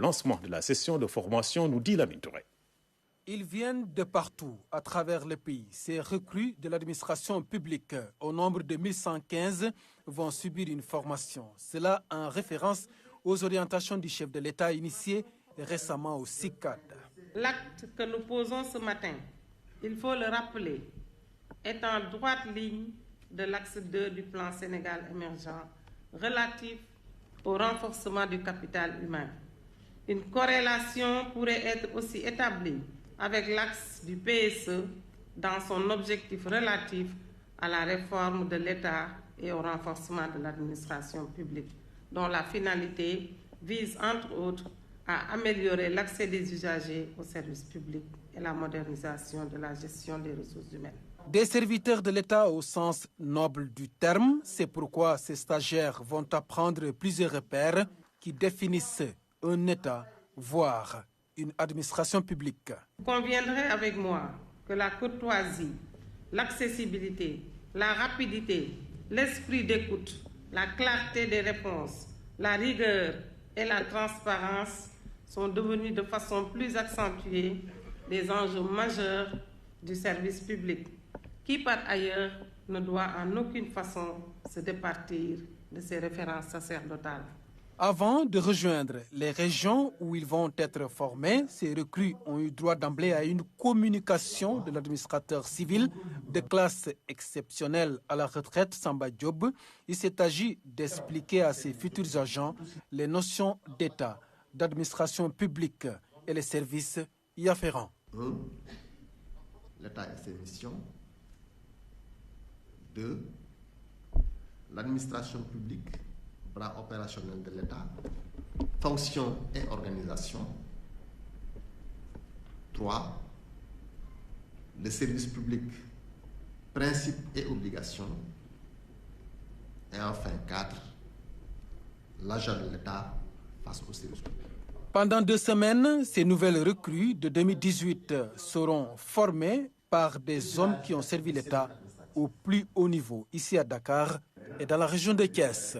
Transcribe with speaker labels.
Speaker 1: lancement de la session de formation, nous dit Lamine Touré.
Speaker 2: Ils viennent de partout, à travers le pays. Ces recrues de l'administration publique, au nombre de 1115, vont subir une formation. Cela en référence aux orientations du chef de l'État initiées récemment au CICAD.
Speaker 3: L'acte que nous posons ce matin, il faut le rappeler, est en droite ligne de l'axe 2 du plan Sénégal émergent relatif au renforcement du capital humain. Une corrélation pourrait être aussi établie avec l'axe du PSE dans son objectif relatif à la réforme de l'État et au renforcement de l'administration publique, dont la finalité vise entre autres à améliorer l'accès des usagers aux services publics et la modernisation de la gestion des ressources humaines.
Speaker 2: Des serviteurs de l'État au sens noble du terme, c'est pourquoi ces stagiaires vont apprendre plusieurs repères qui définissent un État, voire une administration publique.
Speaker 3: Vous conviendrez avec moi que la courtoisie, l'accessibilité, la rapidité, l'esprit d'écoute, la clarté des réponses, la rigueur et la transparence sont devenus de façon plus accentuée des enjeux majeurs du service public, qui par ailleurs ne doit en aucune façon se départir de ses références sacerdotales.
Speaker 2: Avant de rejoindre les régions où ils vont être formés, ces recrues ont eu droit d'emblée à une communication de l'administrateur civil de classe exceptionnelle à la retraite, Samba Diop. Il s'est agi d'expliquer à ses futurs agents les notions d'État, d'administration publique et les services y afférents.
Speaker 4: 1. L'État et ses missions. 2. L'administration publique, bras opérationnel de l'État, fonction et organisation. 3. Le service public, principes et obligations. Et enfin 4. L'agent de l'État face au service public.
Speaker 2: Pendant 2 semaines, ces nouvelles recrues de 2018 seront formées par des hommes qui ont servi l'État au plus haut niveau, ici à Dakar et dans la région de Thiès.